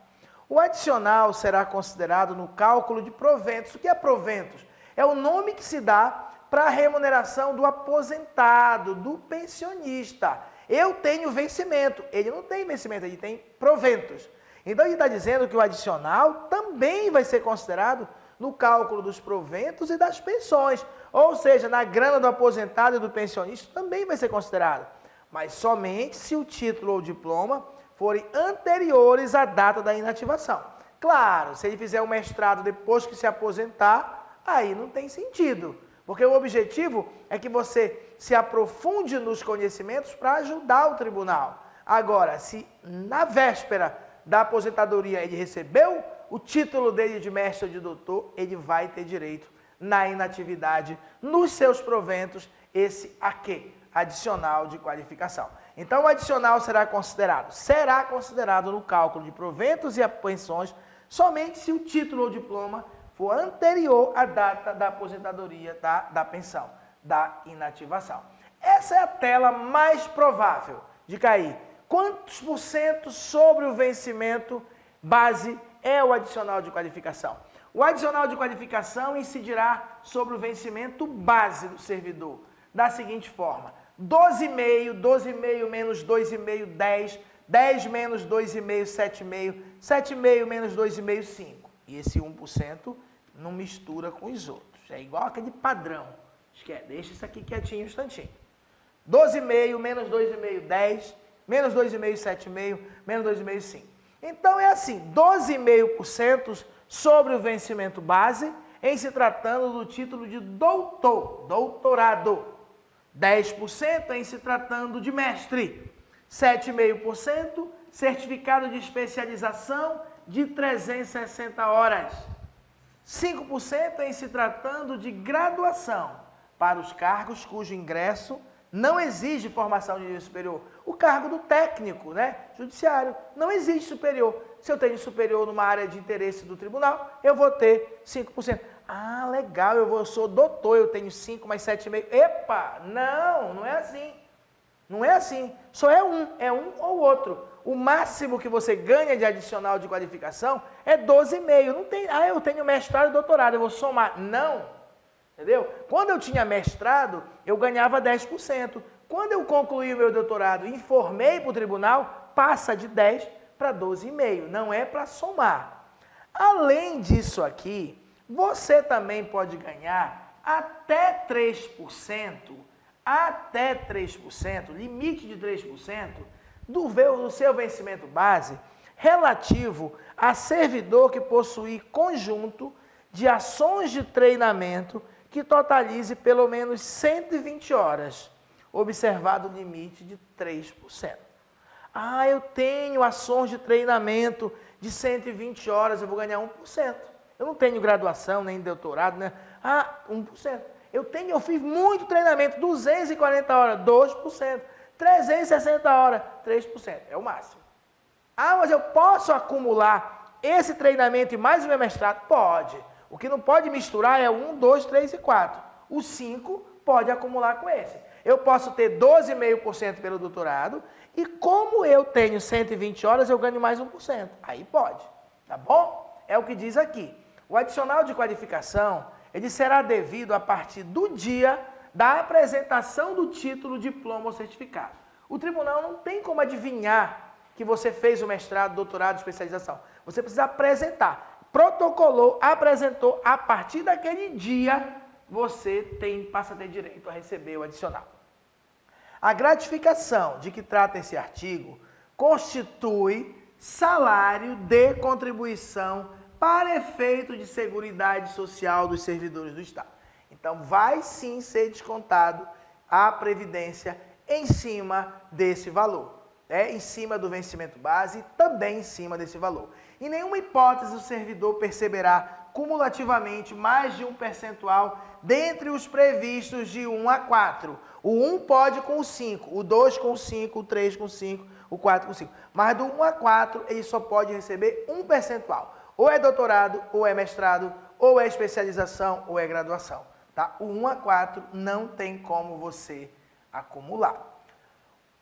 O adicional será considerado no cálculo de proventos. O que é proventos? É o nome que se dá para a remuneração do aposentado, do pensionista. Eu tenho vencimento, ele não tem vencimento, ele tem proventos. Então ele está dizendo que o adicional também vai ser considerado no cálculo dos proventos e das pensões. Ou seja, na grana do aposentado e do pensionista também vai ser considerado. Mas somente se o título ou diploma forem anteriores à data da inativação. Claro, se ele fizer o mestrado depois que se aposentar, aí não tem sentido. Porque o objetivo é que você se aprofunde nos conhecimentos para ajudar o tribunal. Agora, se na véspera da aposentadoria ele recebeu o título dele de mestre ou de doutor, ele vai ter direito na inatividade, nos seus proventos, esse aqui, adicional de qualificação. Então, o adicional será considerado no cálculo de proventos e pensões somente se o título ou diploma for anterior à data da aposentadoria, da pensão, da inativação. Essa é a tela mais provável de cair. Quantos por cento sobre o vencimento base é o adicional de qualificação? O adicional de qualificação incidirá sobre o vencimento base do servidor, da seguinte forma: 12,5, 12,5 menos 2,5, 10, 10 menos 2,5, 7,5, 7,5 menos 2,5, 5. E esse 1% não mistura com os outros. É igual aquele padrão. Esquece, deixa isso aqui quietinho um instantinho. 12,5 menos 2,5, 10, menos 2,5, 7,5, menos 2,5, 5. Então é assim, 12,5% sobre o vencimento base, em se tratando do título de doutor, doutorado. 10% em se tratando de mestre. 7,5% certificado de especialização de 360 horas. 5% em se tratando de graduação para os cargos cujo ingresso não exige formação de nível superior. O cargo do técnico, judiciário, não exige superior. Se eu tenho superior numa área de interesse do tribunal, eu vou ter 5%. Ah, legal, eu sou doutor, eu tenho 5 mais 7,5. Epa, não é assim. Não é assim, só é um ou outro. O máximo que você ganha de adicional de qualificação é 12,5. Não tem, eu tenho mestrado e doutorado, eu vou somar. Não, entendeu? Quando eu tinha mestrado, eu ganhava 10%. Quando eu concluí o meu doutorado e informei para o tribunal, passa de 10 para 12,5. Não é para somar. Além disso aqui, você também pode ganhar até 3%, limite de 3%, do seu vencimento base relativo a servidor que possuir conjunto de ações de treinamento que totalize pelo menos 120 horas, observado o limite de 3%. Eu tenho ações de treinamento de 120 horas, eu vou ganhar 1%. Eu não tenho graduação, nem doutorado, né? 1%. Eu fiz muito treinamento, 240 horas, 2%. 360 horas, 3%. É o máximo. Mas eu posso acumular esse treinamento e mais o meu mestrado? Pode. O que não pode misturar é 1, 2, 3 e 4. O 5 pode acumular com esse. Eu posso ter 12,5% pelo doutorado e como eu tenho 120 horas, eu ganho mais 1%. Aí pode. Tá bom? É o que diz aqui. O adicional de qualificação, ele será devido a partir do dia da apresentação do título, diploma ou certificado. O tribunal não tem como adivinhar que você fez o mestrado, doutorado, especialização. Você precisa apresentar. Protocolou, apresentou, a partir daquele dia, você passa a ter direito a receber o adicional. A gratificação de que trata esse artigo constitui salário de contribuição para efeito de seguridade social dos servidores do Estado. Então, vai sim ser descontado a previdência em cima desse valor. Em cima do vencimento base e também em cima desse valor. Em nenhuma hipótese o servidor perceberá cumulativamente mais de um percentual dentre os previstos de 1 a 4. O 1 pode com o 5, o 2 com o 5, o 3 com o 5, o 4 com o 5. Mas do 1 a 4 ele só pode receber um percentual. Ou é doutorado, ou é mestrado, ou é especialização, ou é graduação. Tá? O 1 a 4 não tem como você acumular.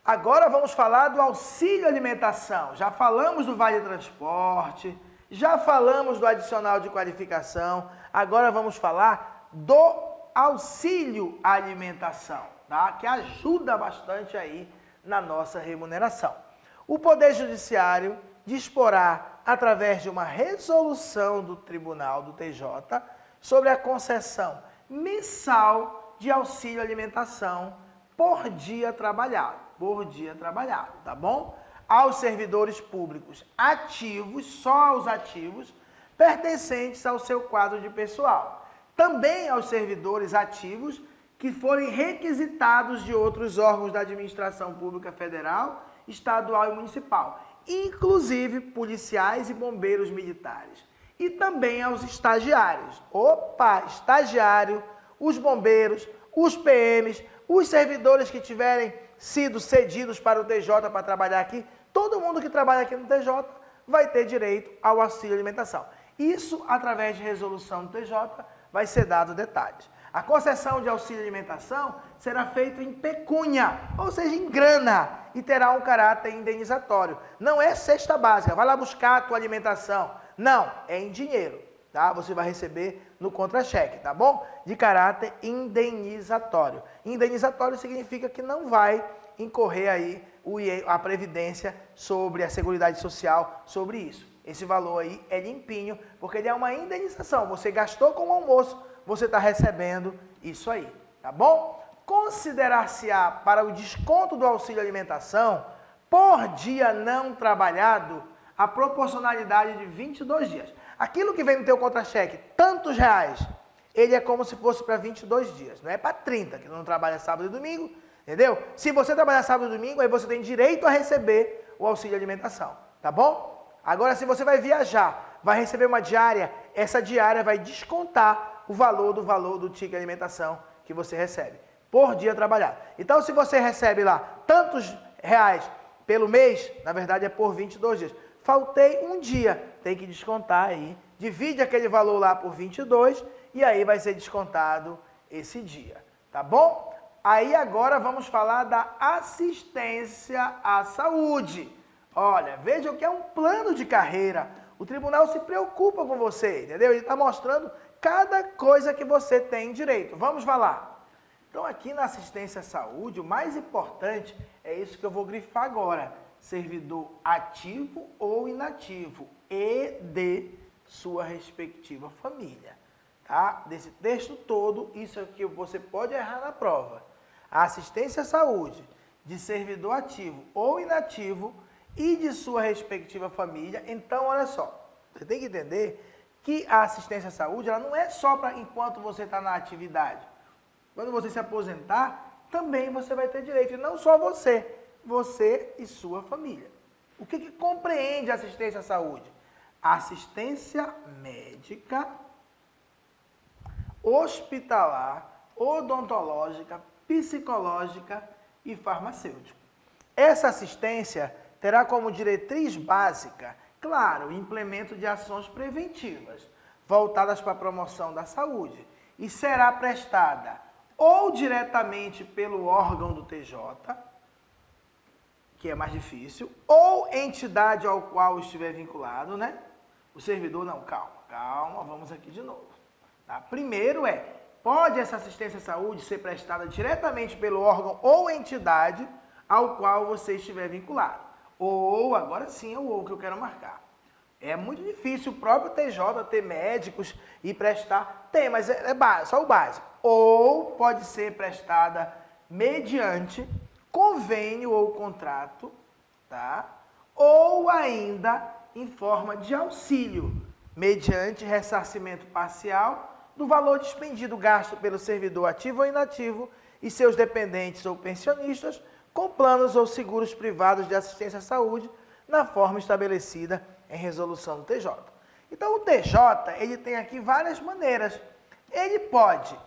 Agora vamos falar do auxílio alimentação. Já falamos do vale transporte, já falamos do adicional de qualificação. Agora vamos falar do auxílio alimentação, tá? Que ajuda bastante aí na nossa remuneração. O Poder Judiciário disporá, através de uma resolução do Tribunal do TJ, sobre a concessão mensal de auxílio alimentação por dia trabalhado, tá bom? Aos servidores públicos ativos, só aos ativos, pertencentes ao seu quadro de pessoal. Também aos servidores ativos que forem requisitados de outros órgãos da administração pública federal, estadual e municipal, inclusive policiais e bombeiros militares. E também aos estagiários. Estagiário, os bombeiros, os PMs, os servidores que tiverem sido cedidos para o TJ para trabalhar aqui, todo mundo que trabalha aqui no TJ vai ter direito ao auxílio alimentação. Isso, através de resolução do TJ, vai ser dado detalhes. A concessão de auxílio alimentação será feita em pecúnia, ou seja, em grana, e terá um caráter indenizatório. Não é cesta básica, vai lá buscar a tua alimentação. Não, é em dinheiro, tá? Você vai receber no contra-cheque, tá bom? De caráter indenizatório. Indenizatório significa que não vai incorrer aí a previdência sobre a Seguridade Social, sobre isso. Esse valor aí é limpinho, porque ele é uma indenização. Você gastou com o almoço, você está recebendo isso aí, tá bom? Considerar-se-á para o desconto do auxílio alimentação por dia não trabalhado a proporcionalidade de 22 dias. Aquilo que vem no teu contra-cheque, tantos reais, ele é como se fosse para 22 dias, não é para 30, que não trabalha sábado e domingo, entendeu? Se você trabalhar sábado e domingo, aí você tem direito a receber o auxílio alimentação, tá bom? Agora, se você vai viajar, vai receber uma diária, essa diária vai descontar o valor do ticket de alimentação que você recebe por dia trabalhado. Então, se você recebe lá tantos reais pelo mês, na verdade é por 22 dias. Faltei um dia, tem que descontar aí, divide aquele valor lá por 22 e aí vai ser descontado esse dia, tá bom? aí agora vamos falar da assistência à saúde. Olha, veja o que é um plano de carreira. O tribunal se preocupa com você, entendeu? Ele está mostrando cada coisa que você tem direito. Vamos falar. Então, aqui na assistência à saúde, o mais importante é isso que eu vou grifar agora. Servidor ativo ou inativo e de sua respectiva família. Tá? Desse texto todo, isso aqui você pode errar na prova. A assistência à saúde de servidor ativo ou inativo e de sua respectiva família. Então, olha só, você tem que entender que a assistência à saúde ela não é só para enquanto você está na atividade. Quando você se aposentar, também você vai ter direito, e não só você e sua família. O que compreende a assistência à saúde? Assistência médica, hospitalar, odontológica, psicológica e farmacêutica. Essa assistência terá como diretriz básica, claro, o implemento de ações preventivas, voltadas para a promoção da saúde, e será prestada ou diretamente pelo órgão do TJ, que é mais difícil, ou entidade ao qual estiver vinculado, né? O servidor, não, calma, vamos aqui de novo. Tá? Primeiro pode essa assistência à saúde ser prestada diretamente pelo órgão ou entidade ao qual você estiver vinculado. Ou, agora sim é o ou que eu quero marcar. É muito difícil o próprio TJ ter médicos e prestar. Tem, mas é só o básico. Ou pode ser prestada mediante convênio ou contrato, tá? Ou ainda em forma de auxílio, mediante ressarcimento parcial do valor dispendido gasto pelo servidor ativo ou inativo e seus dependentes ou pensionistas, com planos ou seguros privados de assistência à saúde, na forma estabelecida em resolução do TJ. Então, o TJ, ele tem aqui várias maneiras. Ele pode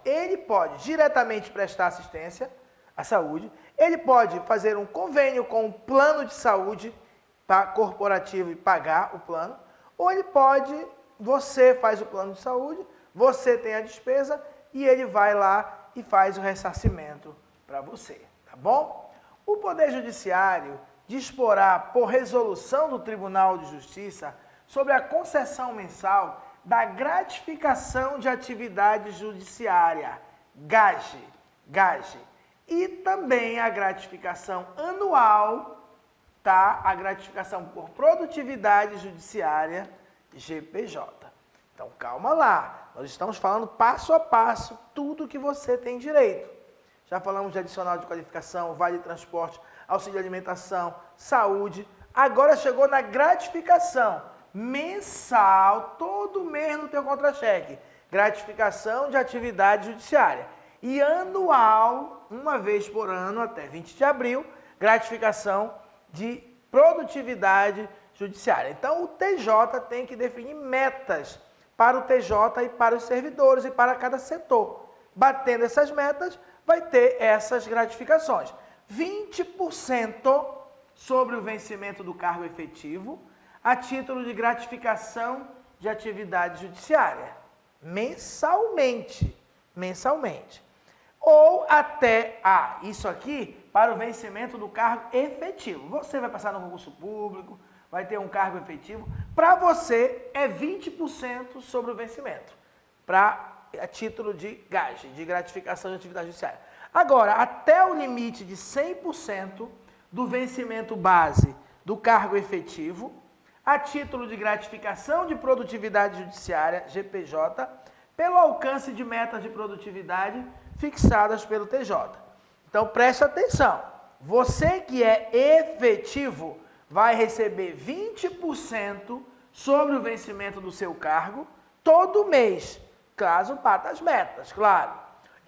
diretamente prestar assistência à saúde, ele pode fazer um convênio com um plano de saúde corporativo e pagar o plano, ou ele pode, você faz o plano de saúde, você tem a despesa e ele vai lá e faz o ressarcimento para você, tá bom? O Poder Judiciário disporá, por resolução do Tribunal de Justiça, sobre a concessão mensal da gratificação de atividade judiciária, GAGE, e também a gratificação anual, tá? A gratificação por produtividade judiciária, GPJ. Então, calma lá, nós estamos falando passo a passo tudo que você tem direito. Já falamos de adicional de qualificação, vale de transporte, auxílio de alimentação, saúde. Agora chegou na gratificação mensal, todo mês no teu contra-cheque. Gratificação de atividade judiciária. E anual, uma vez por ano, até 20 de abril, gratificação de produtividade judiciária. Então, o TJ tem que definir metas para o TJ e para os servidores e para cada setor. Batendo essas metas, vai ter essas gratificações. 20% sobre o vencimento do cargo efetivo, a título de gratificação de atividade judiciária, mensalmente. Ou até, isso aqui, para o vencimento do cargo efetivo. Você vai passar no concurso público, vai ter um cargo efetivo. Para você, é 20% sobre o vencimento, a título de GAGE, de gratificação de atividade judiciária. Agora, até o limite de 100% do vencimento base do cargo efetivo, a título de gratificação de produtividade judiciária, GPJ, pelo alcance de metas de produtividade fixadas pelo TJ. Então, preste atenção. Você que é efetivo vai receber 20% sobre o vencimento do seu cargo todo mês, caso bata as metas, claro.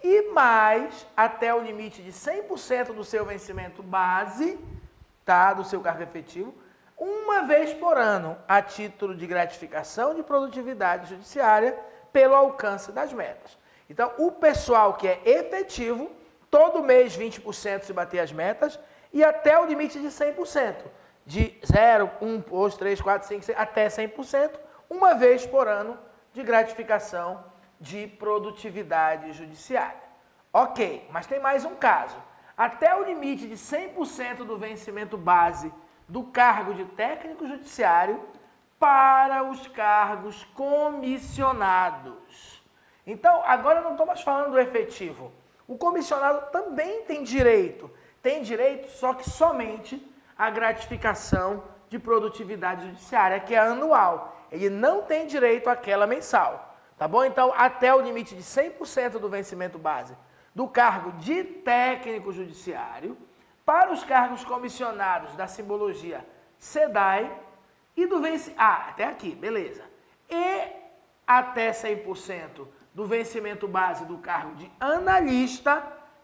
E mais, até o limite de 100% do seu vencimento base, tá, do seu cargo efetivo, uma vez por ano, a título de gratificação de produtividade judiciária pelo alcance das metas. Então, o pessoal que é efetivo, todo mês 20% se bater as metas e até o limite de 100%. De 0, 1, 2, 3, 4, 5, 6, até 100%, uma vez por ano de gratificação de produtividade judiciária. Ok, mas tem mais um caso. Até o limite de 100% do vencimento base do cargo de técnico judiciário para os cargos comissionados. Então, agora eu não estou mais falando do efetivo. O comissionado também tem direito só que somente a gratificação de produtividade judiciária, que é anual. Ele não tem direito àquela mensal, tá bom? Então, até o limite de 100% do vencimento base do cargo de técnico judiciário, para os cargos comissionados da simbologia SEDAI e do vencimento... até aqui, beleza. E até 100% do vencimento base do cargo de analista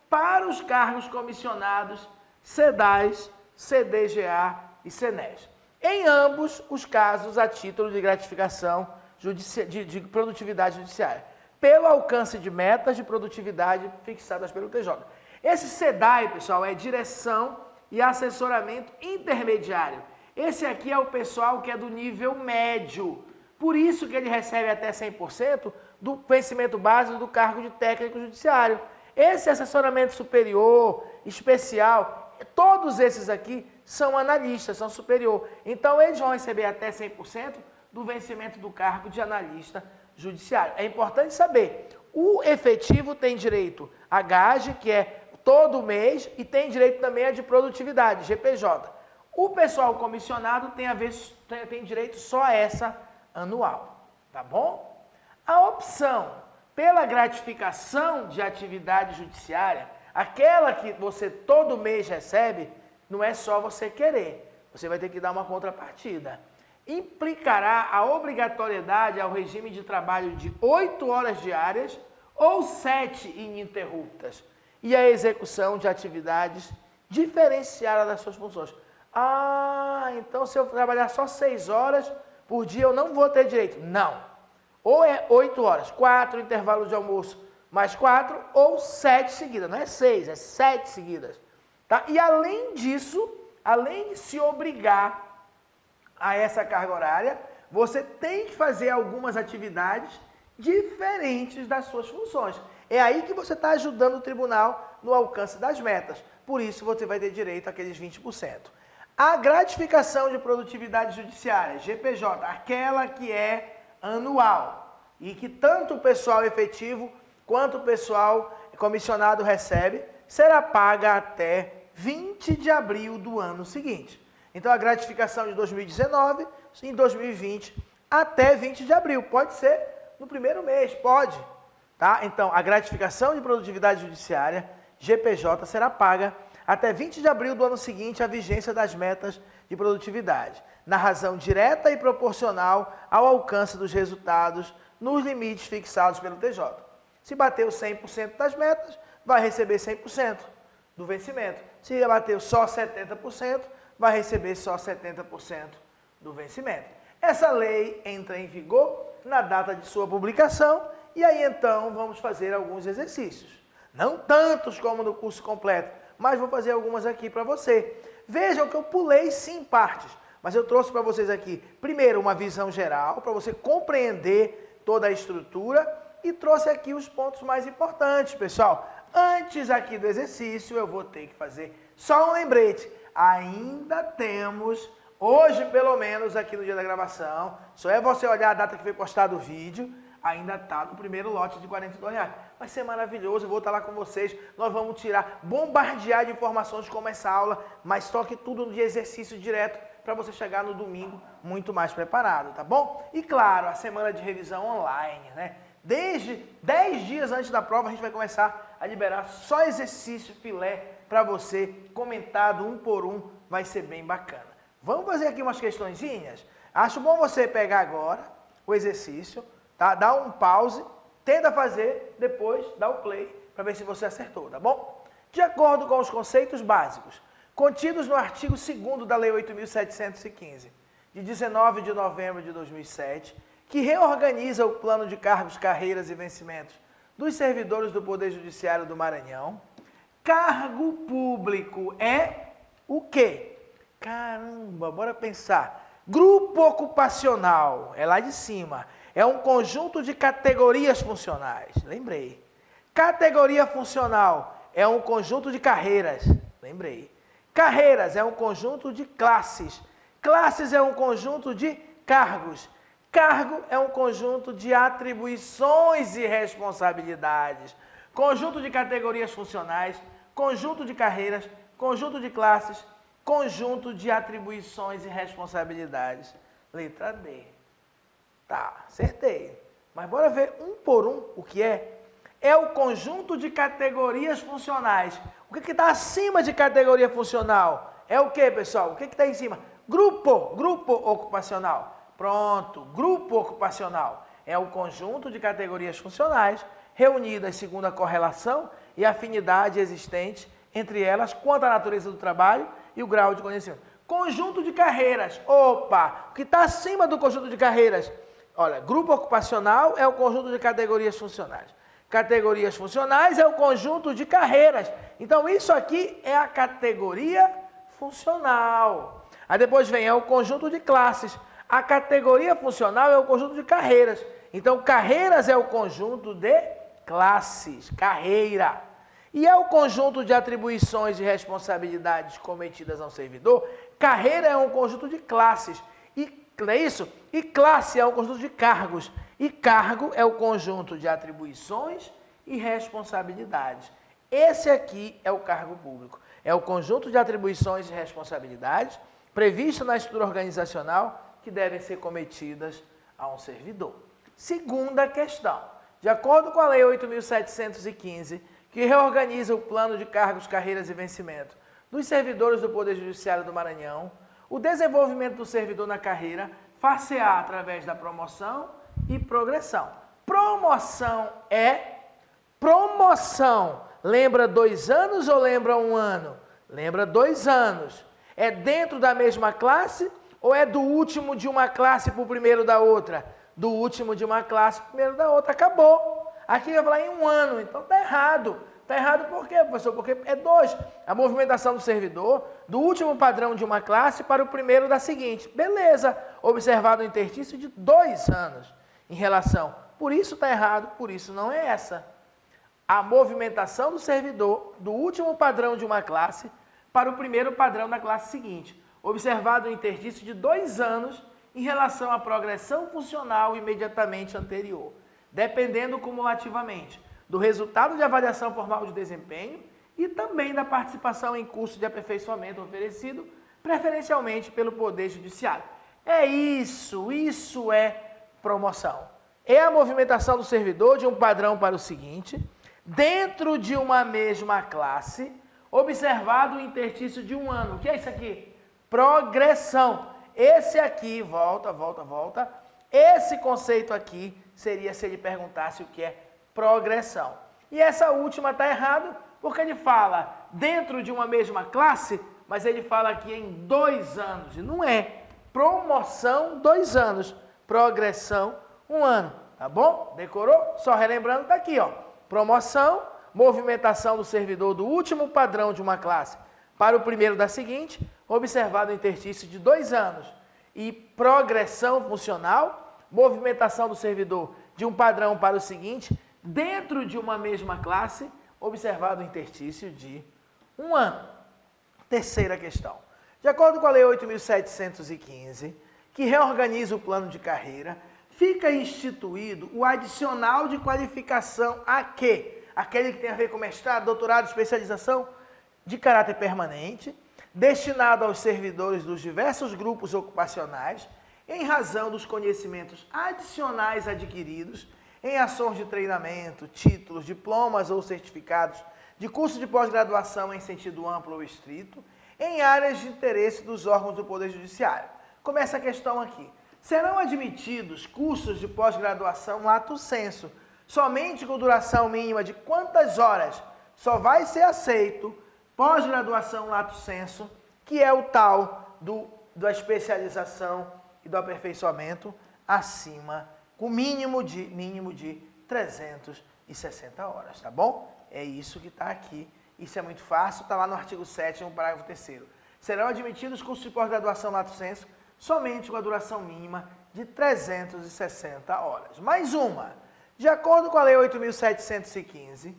para os cargos comissionados SEDAIs, CDGA e SENES. Em ambos os casos, a título de gratificação de produtividade judiciária, pelo alcance de metas de produtividade fixadas pelo TJ. Esse SEDAI, pessoal, é direção e assessoramento intermediário. Esse aqui é o pessoal que é do nível médio. Por isso que ele recebe até 100% do vencimento base do cargo de técnico judiciário. Esse assessoramento superior, especial, todos esses aqui são analistas, são superior. Então, eles vão receber até 100% do vencimento do cargo de analista judiciário. É importante saber, o efetivo tem direito a gage, que é todo mês, e tem direito também a de produtividade, GPJ. O pessoal comissionado tem direito só a essa anual, tá bom? A opção pela gratificação de atividade judiciária, aquela que você todo mês recebe, não é só você querer, você vai ter que dar uma contrapartida. Implicará a obrigatoriedade ao regime de trabalho de 8 horas diárias ou 7 ininterruptas e a execução de atividades diferenciadas das suas funções. Então se eu trabalhar só 6 horas por dia eu não vou ter direito. Não. Ou é 8 horas, 4 intervalos de almoço, mais 4, ou 7 seguidas. Não é 6, é 7 seguidas. Tá? E além disso, além de se obrigar a essa carga horária, você tem que fazer algumas atividades diferentes das suas funções. É aí que você está ajudando o tribunal no alcance das metas. Por isso, você vai ter direito àqueles 20%. A gratificação de produtividade judiciária, GPJ, aquela que é anual e que tanto o pessoal efetivo quanto o pessoal comissionado recebe, será paga até 20 de abril do ano seguinte. Então, a gratificação de 2019, em 2020, até 20 de abril. Pode ser no primeiro mês, pode. Tá? Então, a gratificação de produtividade judiciária, GPJ, será paga até 20 de abril do ano seguinte à vigência das metas de produtividade, na razão direta e proporcional ao alcance dos resultados nos limites fixados pelo TJ. Se bateu 100% das metas, vai receber 100% do vencimento. Se bateu só 70%, vai receber só 70% do vencimento. Essa lei entra em vigor na data de sua publicação e aí então vamos fazer alguns exercícios. Não tantos como no curso completo, mas vou fazer algumas aqui para você. Vejam que eu pulei sim partes, mas eu trouxe para vocês aqui, primeiro, uma visão geral, para você compreender toda a estrutura e trouxe aqui os pontos mais importantes, pessoal. Antes aqui do exercício, eu vou ter que fazer só um lembrete. Ainda temos, hoje pelo menos aqui no dia da gravação, só é você olhar a data que foi postado o vídeo, ainda está no primeiro lote de R$42. Vai ser maravilhoso, eu vou estar lá com vocês, nós vamos bombardear de informações como essa aula, mas toque tudo de exercício direto para você chegar no domingo muito mais preparado, tá bom? E claro, a semana de revisão online, né? Desde 10 dias antes da prova, a gente vai começar a liberar só exercício filé para você, comentado um por um, vai ser bem bacana. Vamos fazer aqui umas questõezinhas? Acho bom você pegar agora o exercício, tá? Dá um pause, tenta fazer, depois dá o play para ver se você acertou, tá bom? De acordo com os conceitos básicos contidos no artigo 2º da Lei 8.715, de 19 de novembro de 2007, que reorganiza o plano de cargos, carreiras e vencimentos dos servidores do Poder Judiciário do Maranhão, cargo público é o quê? Caramba, bora pensar. Grupo ocupacional, é lá de cima. É um conjunto de categorias funcionais. Lembrei. Categoria funcional é um conjunto de carreiras. Lembrei. Carreiras é um conjunto de classes. Classes é um conjunto de cargos. Cargo é um conjunto de atribuições e responsabilidades. Conjunto de categorias funcionais, conjunto de carreiras, conjunto de classes, conjunto de atribuições e responsabilidades. Letra D. Tá, acertei. Mas bora ver um por um o que é. É o conjunto de categorias funcionais. O que está acima de categoria funcional? É o que, pessoal? O que está em cima? Grupo ocupacional. Pronto, grupo ocupacional. É o conjunto de categorias funcionais reunidas segundo a correlação e afinidade existente entre elas quanto à natureza do trabalho e o grau de conhecimento. Conjunto de carreiras. Opa, o que está acima do conjunto de carreiras? Olha, grupo ocupacional é o conjunto de categorias funcionais. Categorias funcionais é o conjunto de carreiras. Então, isso aqui é a categoria funcional. Aí depois vem o conjunto de classes. A categoria funcional é o conjunto de carreiras. Então, carreiras é o conjunto de classes, carreira. E é o conjunto de atribuições e responsabilidades cometidas ao servidor. Carreira é um conjunto de classes. E, não é isso? E classe é um conjunto de cargos. E cargo é o conjunto de atribuições e responsabilidades. Esse aqui é o cargo público. É o conjunto de atribuições e responsabilidades previsto na estrutura organizacional que devem ser cometidas a um servidor. Segunda questão. De acordo com a Lei 8.715, que reorganiza o plano de cargos, carreiras e vencimento dos servidores do Poder Judiciário do Maranhão, o desenvolvimento do servidor na carreira far-se-á através da promoção e progressão. Promoção é promoção. Lembra 2 anos ou lembra 1 ano? Lembra 2 anos. É dentro da mesma classe ou é do último de uma classe para o primeiro da outra? Do último de uma classe para o primeiro da outra. Acabou. Aqui vai falar em 1 ano. Então está errado. Está errado por quê, professor? Porque é 2. A movimentação do servidor do último padrão de uma classe para o primeiro da seguinte. Beleza. Observado um interstício de 2 anos em relação. Por isso está errado, por isso não é essa. A movimentação do servidor do último padrão de uma classe para o primeiro padrão da classe seguinte. Observado um interstício de 2 anos em relação à progressão funcional imediatamente anterior, dependendo cumulativamente do resultado de avaliação formal de desempenho e também da participação em curso de aperfeiçoamento oferecido preferencialmente pelo Poder Judiciário. É isso é promoção. É a movimentação do servidor de um padrão para o seguinte, dentro de uma mesma classe, observado o interstício de 1 ano. O que é isso aqui? Progressão. Esse aqui, volta. Esse conceito aqui seria se ele perguntasse o que é progressão. E essa última está errado, porque ele fala dentro de uma mesma classe, mas ele fala aqui em 2 anos. E não é. Promoção, 2 anos. Progressão, 1 ano. Tá bom? Decorou? Só relembrando, está aqui, ó. Promoção, movimentação do servidor do último padrão de uma classe para o primeiro da seguinte, observado o interstício de 2 anos. E progressão funcional, movimentação do servidor de um padrão para o seguinte, dentro de uma mesma classe, observado o interstício de 1 ano. Terceira questão. De acordo com a Lei 8.715, que reorganiza o plano de carreira, fica instituído o adicional de qualificação a quê? Aquele que tem a ver com mestrado, doutorado, especialização de caráter permanente, destinado aos servidores dos diversos grupos ocupacionais, em razão dos conhecimentos adicionais adquiridos em ações de treinamento, títulos, diplomas ou certificados de curso de pós-graduação em sentido amplo ou estrito, em áreas de interesse dos órgãos do Poder Judiciário. Começa a questão aqui. Serão admitidos cursos de pós-graduação lato sensu, somente com duração mínima de quantas horas? Só vai ser aceito pós-graduação lato sensu, que é o tal da especialização e do aperfeiçoamento acima, com mínimo de 360 horas, tá bom? É isso que está aqui. Isso é muito fácil, está lá no artigo 7º, parágrafo 3º. Serão admitidos cursos de pós-graduação lato sensu somente com a duração mínima de 360 horas. Mais uma. De acordo com a Lei 8.715,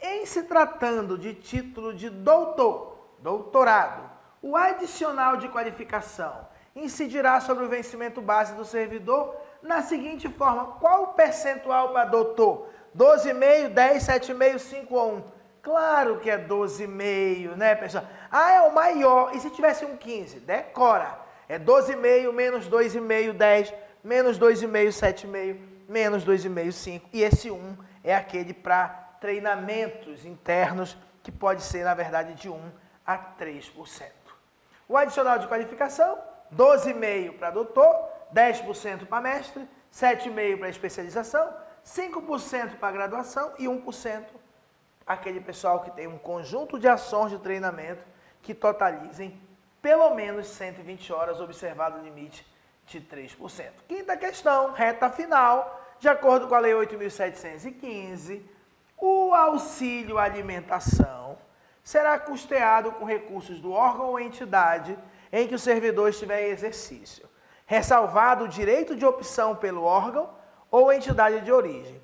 em se tratando de título de doutorado, o adicional de qualificação incidirá sobre o vencimento base do servidor na seguinte forma: qual o percentual para doutor? 12,5, 10, 7,5, 5 ou 1? Claro que é 12,5, né, pessoal? Ah, é o maior. E se tivesse um 15? Decora. É 12,5 menos 2,5, 10, menos 2,5, 7,5, menos 2,5, 5. E esse 1 é aquele para treinamentos internos, que pode ser, na verdade, de 1 a 3%. O adicional de qualificação, 12,5 para doutor, 10% para mestre, 7,5% para especialização, 5% para graduação e 1% aquele pessoal que tem um conjunto de ações de treinamento que totalizem pelo menos 120 horas, observado o limite de 3%. Quinta questão, reta final, de acordo com a Lei 8.715, o auxílio alimentação será custeado com recursos do órgão ou entidade em que o servidor estiver em exercício, ressalvado o direito de opção pelo órgão ou entidade de origem.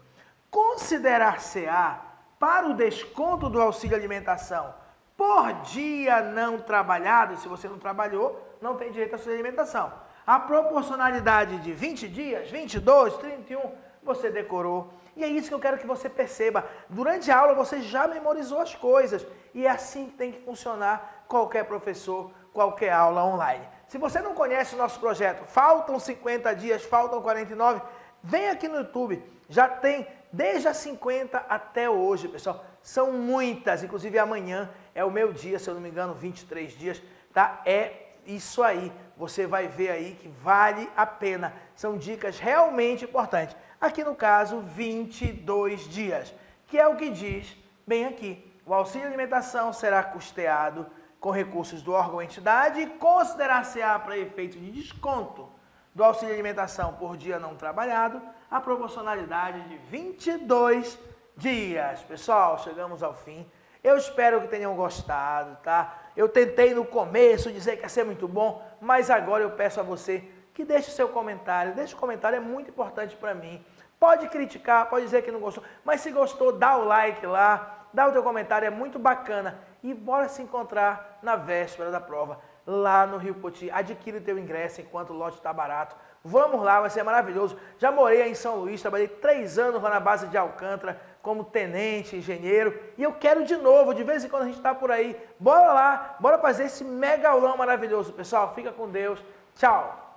Considerar-se-á para o desconto do auxílio alimentação por dia não trabalhado, se você não trabalhou, não tem direito ao auxílio alimentação. A proporcionalidade de 20 dias, 22, 31, você decorou. E é isso que eu quero que você perceba. Durante a aula você já memorizou as coisas. E é assim que tem que funcionar qualquer professor, qualquer aula online. Se você não conhece o nosso projeto, faltam 50 dias, faltam 49, vem aqui no YouTube. Já tem desde as 50 até hoje, pessoal. São muitas, inclusive amanhã é o meu dia, se eu não me engano, 23 dias, tá? É isso aí. Você vai ver aí que vale a pena. São dicas realmente importantes. Aqui no caso, 22 dias, que é o que diz bem aqui. O auxílio alimentação será custeado com recursos do órgão ou entidade e considerar-se-á para efeito de desconto do auxílio alimentação por dia não trabalhado a proporcionalidade de 22 dias. Pessoal, chegamos ao fim. Eu espero que tenham gostado, tá? Eu tentei no começo dizer que ia ser muito bom, mas agora eu peço a você que deixe seu comentário. Deixe o comentário, é muito importante para mim. Pode criticar, pode dizer que não gostou, mas se gostou, dá o like lá, dá o teu comentário, é muito bacana. E bora se encontrar na véspera da prova, lá no Rio Poti. Adquire o teu ingresso enquanto o lote está barato. Vamos lá, vai ser maravilhoso. Já morei aí em São Luís, trabalhei 3 anos lá na base de Alcântara, como tenente, engenheiro. E eu quero de novo, de vez em quando a gente está por aí. Bora lá, bora fazer esse mega aulão maravilhoso. Pessoal, fica com Deus. Tchau.